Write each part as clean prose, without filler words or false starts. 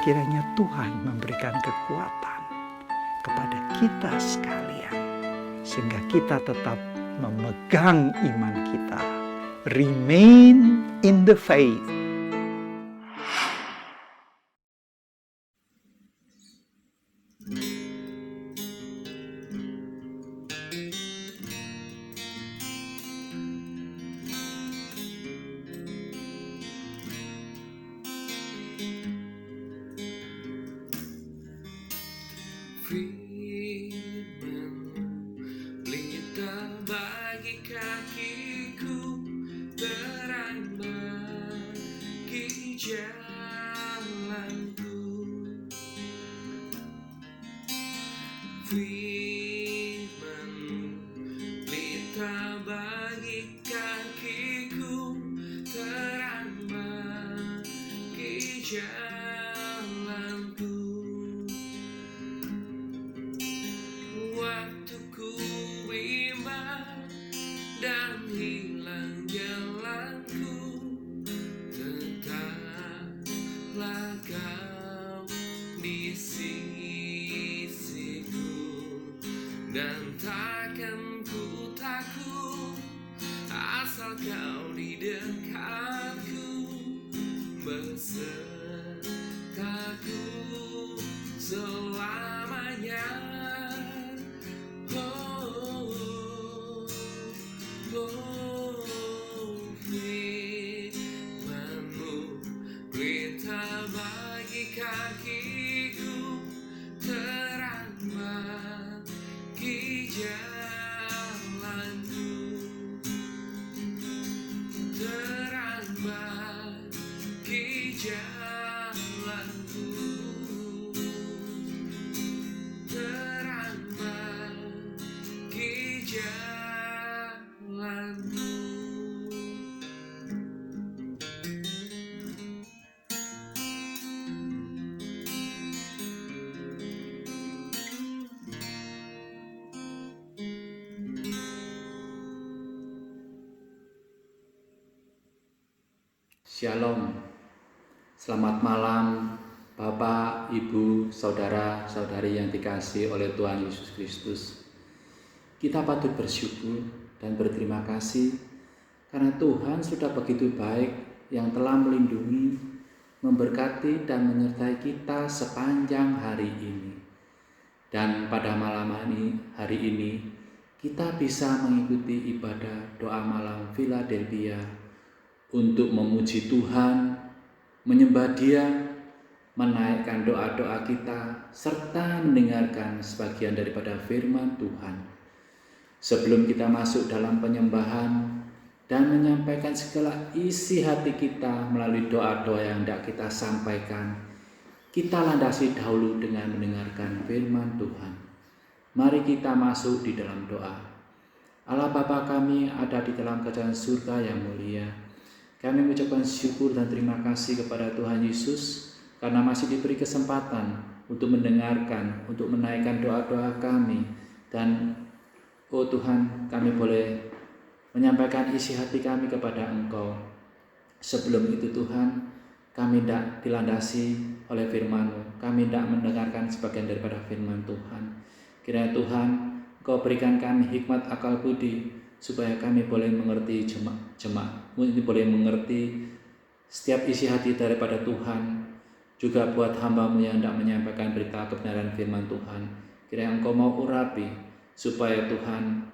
kiranya Tuhan memberikan kekuatan kepada kita sekalian, sehingga kita tetap memegang iman kita. Remain in the faith. Waktuku bimbang dan hilang jalanku, tetaplah kau di sisiku, dan takkan ku takut asal kau di dekatku, besertaku selamanya. Firman-Mu berita bagi kakiku, terang bagi jalanku, terang bagi jalanku, terang bagi jalanku. Shalom, selamat malam Bapak, Ibu, Saudara-saudari yang dikasihi oleh Tuhan Yesus Kristus. Kita patut bersyukur dan berterima kasih karena Tuhan sudah begitu baik yang telah melindungi, memberkati dan menyertai kita sepanjang hari ini. Dan pada malam hari ini kita bisa mengikuti ibadah doa malam Philadelphia untuk memuji Tuhan, menyembah Dia, menaikkan doa-doa kita, serta mendengarkan sebagian daripada firman Tuhan. Sebelum kita masuk dalam penyembahan dan menyampaikan segala isi hati kita melalui doa-doa yang hendak kita sampaikan, kita landasi dahulu dengan mendengarkan firman Tuhan. Mari kita masuk di dalam doa. Allah Bapa kami ada di dalam kerajaan surga yang mulia. Kami mengucapkan syukur dan terima kasih kepada Tuhan Yesus karena masih diberi kesempatan untuk mendengarkan, untuk menaikkan doa-doa kami. Dan oh Tuhan, kami boleh menyampaikan isi hati kami kepada Engkau. Sebelum itu Tuhan, kami tidak dilandasi oleh firman-Mu. Kami tidak mendengarkan sebagian daripada firman Tuhan. Kiranya Tuhan, Engkau berikan kami hikmat akal budi, supaya kami boleh mengerti boleh mengerti setiap isi hati daripada Tuhan, juga buat hamba-Mu yang hendak menyampaikan berita kebenaran firman Tuhan. Kiranya Engkau mau urapi, supaya Tuhan,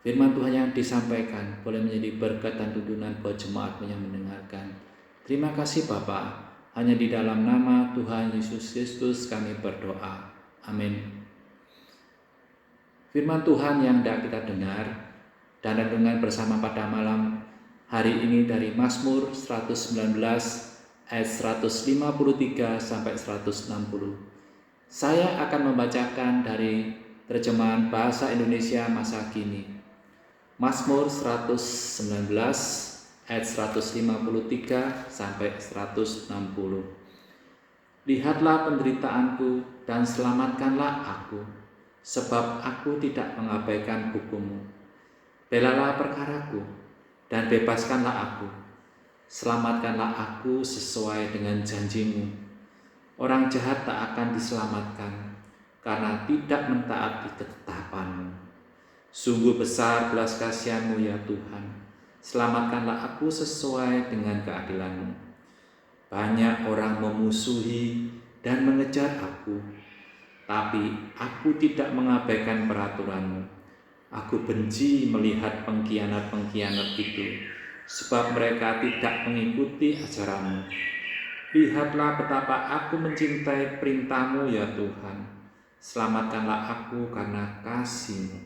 firman Tuhan yang disampaikan boleh menjadi berkat dan tuntunan buat jemaat-Mu yang mendengarkan. Terima kasih Bapa, hanya di dalam nama Tuhan Yesus Kristus kami berdoa. Amin. Firman Tuhan yang hendak kita dengar dan renungan bersama pada malam hari ini dari Mazmur 119 ayat 153 sampai 160. Saya akan membacakan dari terjemahan bahasa Indonesia masa kini. Mazmur 119 ayat 153 sampai 160. Lihatlah penderitaanku dan selamatkanlah aku, sebab aku tidak mengabaikan hukum-Mu. Belalah perkaraku dan bebaskanlah aku. Selamatkanlah aku sesuai dengan janji-Mu. Orang jahat tak akan diselamatkan karena tidak mentaati ketetapan-Mu. Sungguh besar belas kasihan-Mu ya Tuhan. Selamatkanlah aku sesuai dengan keadilan-Mu. Banyak orang memusuhi dan mengejar aku, tapi aku tidak mengabaikan peraturan-Mu. Aku benci melihat pengkhianat-pengkhianat itu, sebab mereka tidak mengikuti ajaran-Mu. Lihatlah betapa aku mencintai perintah-Mu ya Tuhan. Selamatkanlah aku karena kasih-Mu.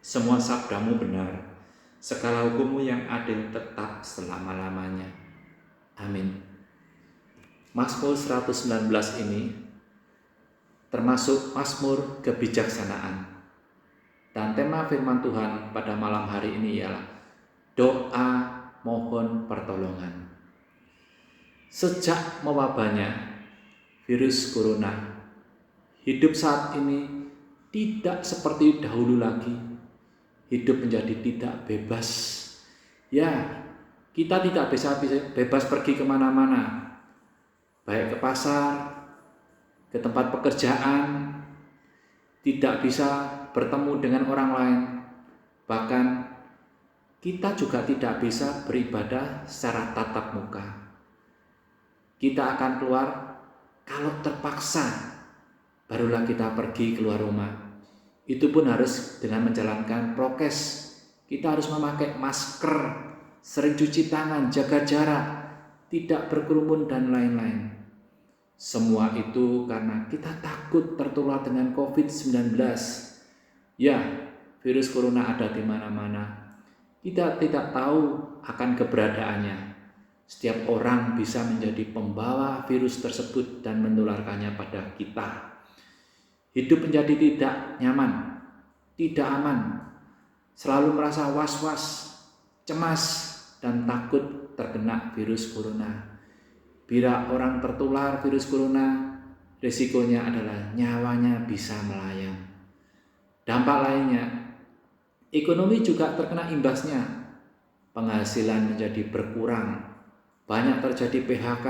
Semua sabda-Mu benar, segala hukum-Mu yang adil tetap selama-lamanya. Amin. Mazmur 119 ini termasuk Mazmur kebijaksanaan. Dan tema firman Tuhan pada malam hari ini ialah doa mohon pertolongan. Sejak mewabahnya virus corona, hidup saat ini tidak seperti dahulu lagi. Hidup menjadi tidak bebas. Ya, kita tidak bisa bebas pergi kemana-mana, baik ke pasar, ke tempat pekerjaan, tidak bisa bertemu dengan orang lain. Bahkan kita juga tidak bisa beribadah secara tatap muka. Kita akan keluar kalau terpaksa, barulah kita pergi keluar rumah. Itu pun harus dengan menjalankan prokes. Kita harus memakai masker, sering cuci tangan, jaga jarak, tidak berkerumun dan lain-lain. Semua itu karena kita takut tertular dengan COVID-19. Ya, virus corona ada di mana-mana. Kita tidak tahu akan keberadaannya. Setiap orang bisa menjadi pembawa virus tersebut dan menularkannya pada kita. Hidup menjadi tidak nyaman, tidak aman, selalu merasa was-was, cemas, dan takut terkena virus corona. Bila orang tertular virus corona, risikonya adalah nyawanya bisa melayang. Dampak lainnya, ekonomi juga terkena imbasnya. Penghasilan menjadi berkurang, banyak terjadi PHK,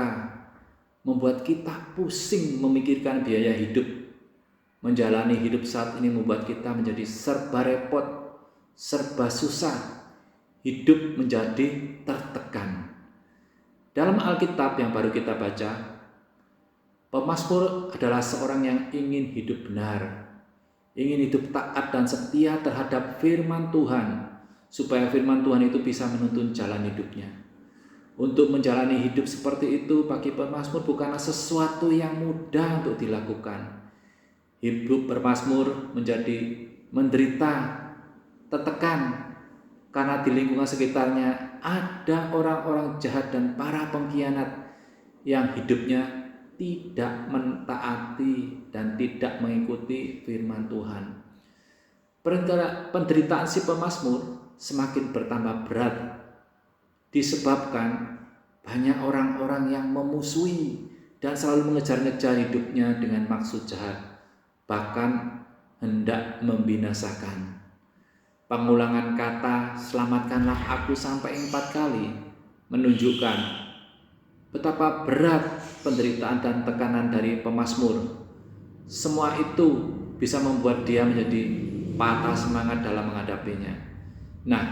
membuat kita pusing memikirkan biaya hidup. Menjalani hidup saat ini membuat kita menjadi serba repot, serba susah. Hidup menjadi tertekan. Dalam Alkitab yang baru kita baca, pemazmur adalah seorang yang ingin hidup benar, ingin hidup taat dan setia terhadap firman Tuhan, supaya firman Tuhan itu bisa menuntun jalan hidupnya. Untuk menjalani hidup seperti itu bagi pemazmur bukanlah sesuatu yang mudah untuk dilakukan. Hidup bermazmur menjadi menderita, tertekan, karena di lingkungan sekitarnya ada orang-orang jahat dan para pengkhianat yang hidupnya tidak mentaati dan tidak mengikuti firman Tuhan. Penderitaan si pemazmur semakin bertambah berat disebabkan banyak orang-orang yang memusuhi dan selalu mengejar-ngejar hidupnya dengan maksud jahat, bahkan hendak membinasakan. Pengulangan kata "selamatkanlah aku" sampai 4 kali menunjukkan betapa berat penderitaan dan tekanan dari pemazmur. Semua itu bisa membuat dia menjadi patah semangat dalam menghadapinya. Nah,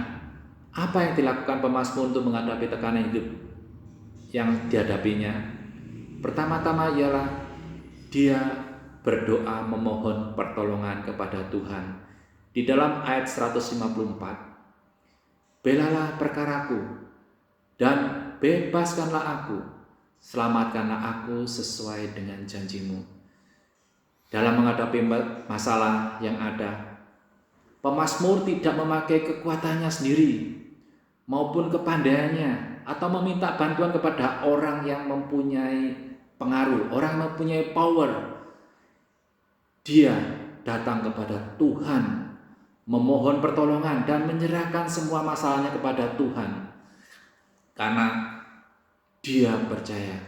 apa yang dilakukan pemazmur untuk menghadapi tekanan hidup yang dihadapinya? Pertama-tama ialah dia berdoa memohon pertolongan kepada Tuhan. Di dalam ayat 154, belalah perkaraku dan bebaskanlah aku, selamatkanlah aku sesuai dengan janji-Mu. Dalam menghadapi masalah yang ada, pemazmur tidak memakai kekuatannya sendiri maupun kepandaiannya atau meminta bantuan kepada orang yang mempunyai pengaruh, orang yang mempunyai power. Dia datang kepada Tuhan, memohon pertolongan dan menyerahkan semua masalahnya kepada Tuhan. Karena dia percaya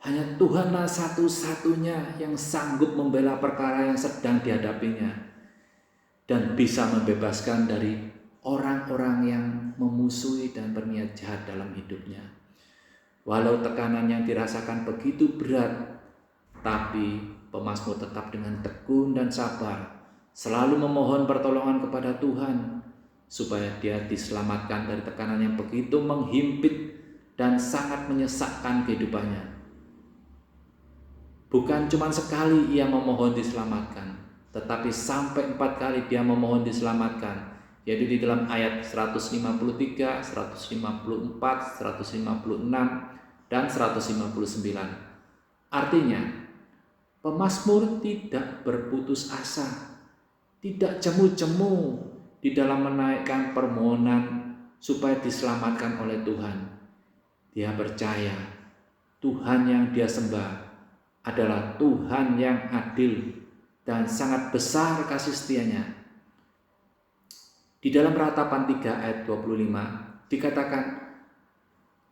hanya Tuhanlah satu-satunya yang sanggup membela perkara yang sedang dihadapinya dan bisa membebaskan dari orang-orang yang memusuhi dan berniat jahat dalam hidupnya. Walau tekanan yang dirasakan begitu berat, Tapi pemazmur tetap dengan tekun dan sabar, selalu memohon pertolongan kepada Tuhan, supaya dia diselamatkan dari tekanan yang begitu menghimpit dan sangat menyesakkan kehidupannya. Bukan cuma sekali ia memohon diselamatkan, tetapi sampai 4 kali dia memohon diselamatkan, yaitu di dalam ayat 153, 154, 156, dan 159. Artinya, pemazmur tidak berputus asa, tidak jemu-jemu di dalam menaikkan permohonan supaya diselamatkan oleh Tuhan. Dia percaya Tuhan yang dia sembah adalah Tuhan yang adil dan sangat besar kasih setianya. Di dalam Ratapan 3 ayat 25 dikatakan,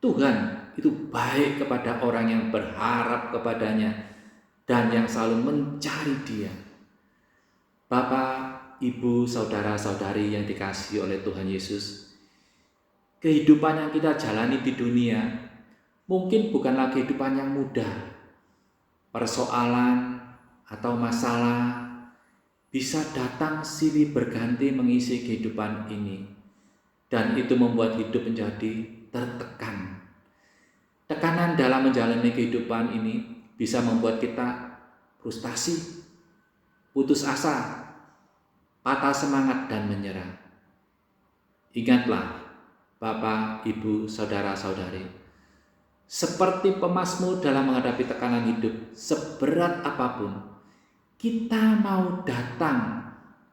Tuhan itu baik kepada orang yang berharap kepadanya dan yang selalu mencari Dia. Bapak, Ibu, saudara-saudari yang dikasihi oleh Tuhan Yesus, kehidupan yang kita jalani di dunia mungkin bukanlah kehidupan yang mudah. Persoalan atau masalah bisa datang silih berganti mengisi kehidupan ini, dan itu membuat hidup menjadi tertekan. Tekanan dalam menjalani kehidupan ini bisa membuat kita frustasi, putus asa, patah semangat, dan menyerah. Ingatlah, Bapak, Ibu, saudara-saudari, seperti pemazmur dalam menghadapi tekanan hidup seberat apapun, kita mau datang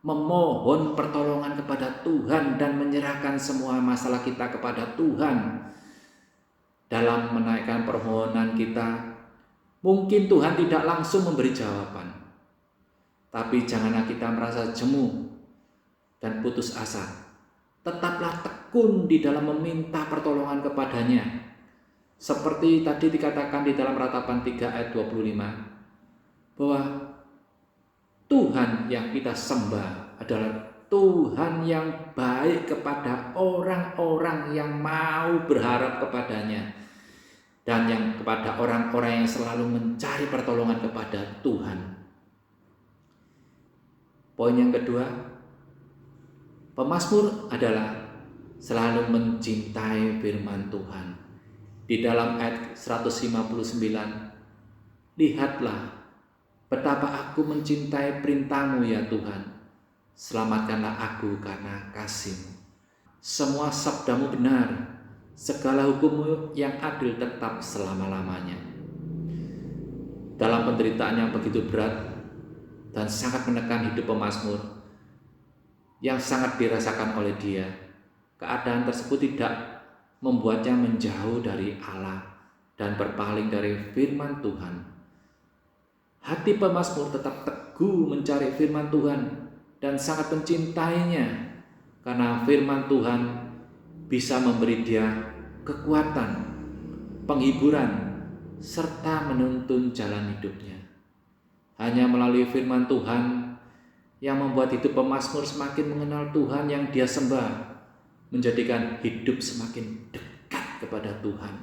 memohon pertolongan kepada Tuhan dan menyerahkan semua masalah kita kepada Tuhan. Dalam menaikkan permohonan kita, mungkin Tuhan tidak langsung memberi jawaban, tapi janganlah kita merasa jemu dan putus asa. Tetaplah tekun di dalam meminta pertolongan kepadanya. Seperti tadi dikatakan di dalam Ratapan 3 ayat 25, bahwa Tuhan yang kita sembah adalah Tuhan yang baik kepada orang-orang yang mau berharap kepadanya, dan yang kepada orang-orang yang selalu mencari pertolongan kepada Tuhan. Poin yang kedua, pemazmur adalah selalu mencintai firman Tuhan. Di dalam ayat 159, lihatlah betapa aku mencintai perintah-Mu ya Tuhan, selamatkanlah aku karena kasih-Mu. Semua sabda-Mu benar, segala hukum-Mu yang adil tetap selama-lamanya. Dalam penderitaan yang begitu berat dan sangat menekan hidup pemazmur, yang sangat dirasakan oleh dia, keadaan tersebut tidak membuatnya menjauh dari Allah dan berpaling dari firman Tuhan. Hati pemazmur tetap teguh mencari firman Tuhan dan sangat mencintainya, karena firman Tuhan bisa memberi dia kekuatan, penghiburan, serta menuntun jalan hidupnya. Hanya melalui firman Tuhan yang membuat hidup pemazmur semakin mengenal Tuhan yang dia sembah, menjadikan hidup semakin dekat kepada Tuhan.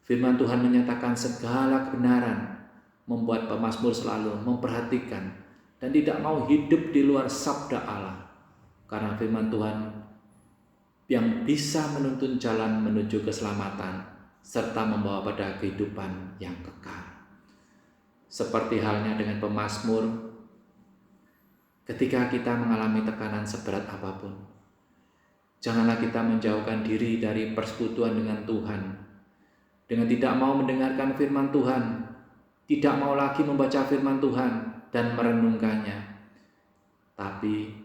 Firman Tuhan menyatakan segala kebenaran, membuat pemazmur selalu memperhatikan dan tidak mau hidup di luar sabda Allah, karena firman Tuhan yang bisa menuntun jalan menuju keselamatan serta membawa pada kehidupan yang kekal. Seperti halnya dengan pemazmur, ketika kita mengalami tekanan seberat apapun, janganlah kita menjauhkan diri dari persekutuan dengan Tuhan, dengan tidak mau mendengarkan firman Tuhan, tidak mau lagi membaca firman Tuhan dan merenungkannya. Tapi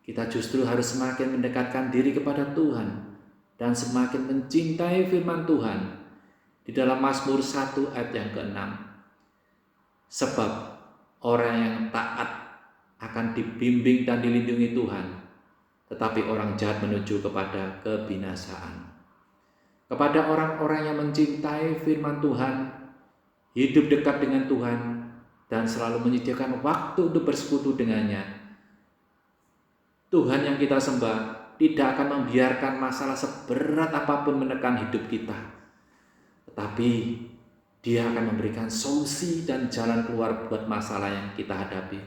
kita justru harus semakin mendekatkan diri kepada Tuhan dan semakin mencintai firman Tuhan. Di dalam Mazmur 1 ayat yang ke-6, sebab orang yang taat akan dibimbing dan dilindungi Tuhan, tetapi orang jahat menuju kepada kebinasaan. Kepada orang-orang yang mencintai firman Tuhan, hidup dekat dengan Tuhan, dan selalu menyediakan waktu untuk bersekutu dengannya, Tuhan yang kita sembah tidak akan membiarkan masalah seberat apapun menekan hidup kita, tetapi Dia akan memberikan solusi dan jalan keluar buat masalah yang kita hadapi.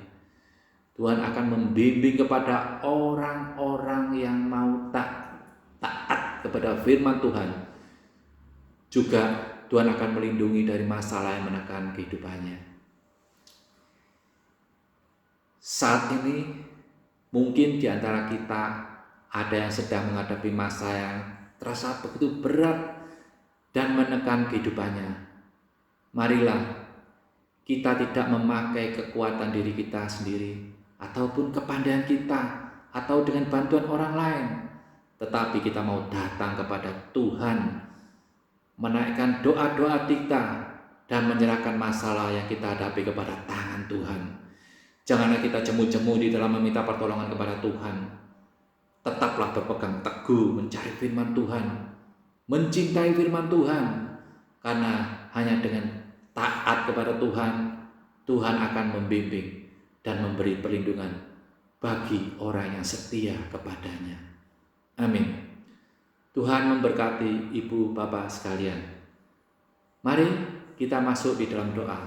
Tuhan akan membimbing kepada orang-orang yang mau taat kepada firman Tuhan. Juga Tuhan akan melindungi dari masalah yang menekan kehidupannya. Saat ini mungkin di antara kita ada yang sedang menghadapi masa yang terasa begitu berat dan menekan kehidupannya. Marilah kita tidak memakai kekuatan diri kita sendiri ataupun kepandaian kita atau dengan bantuan orang lain, tetapi kita mau datang kepada Tuhan, menaikkan doa-doa kita dan menyerahkan masalah yang kita hadapi kepada tangan Tuhan. Janganlah kita jemu-jemu di dalam meminta pertolongan kepada Tuhan. Tetaplah berpegang teguh mencari firman Tuhan, mencintai firman Tuhan, karena hanya dengan taat kepada Tuhan, Tuhan akan membimbing dan memberi perlindungan bagi orang yang setia kepadanya. Amin. Tuhan memberkati ibu bapak sekalian. Mari kita masuk di dalam doa.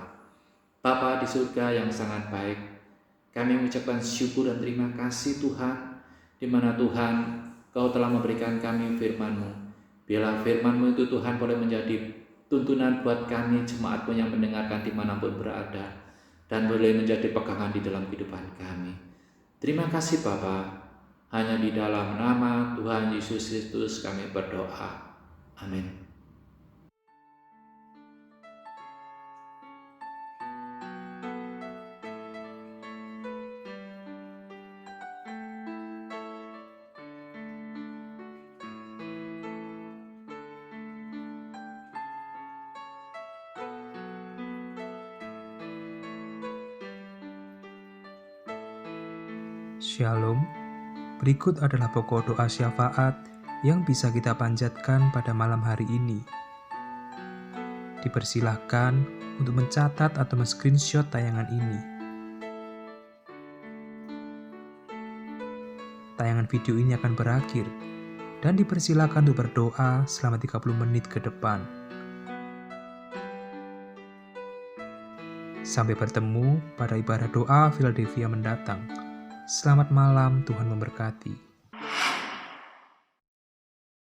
Bapa di surga yang sangat baik, kami mengucapkan syukur dan terima kasih Tuhan, di mana Tuhan Kau telah memberikan kami firman-Mu. Biarlah firman-Mu itu Tuhan boleh menjadi tuntunan buat kami jemaat-Mu yang mendengarkan dimanapun berada, dan boleh menjadi pegangan di dalam kehidupan kami. Terima kasih Bapa. Hanya di dalam nama Tuhan Yesus Kristus kami berdoa. Amin. Shalom. Berikut adalah pokok doa syafaat yang bisa kita panjatkan pada malam hari ini. Dipersilahkan untuk mencatat atau men-screenshot tayangan ini. Tayangan video ini akan berakhir dan dipersilahkan untuk berdoa selama 30 menit ke depan. Sampai bertemu pada ibadah doa Philadelphia mendatang. Selamat malam, Tuhan memberkati.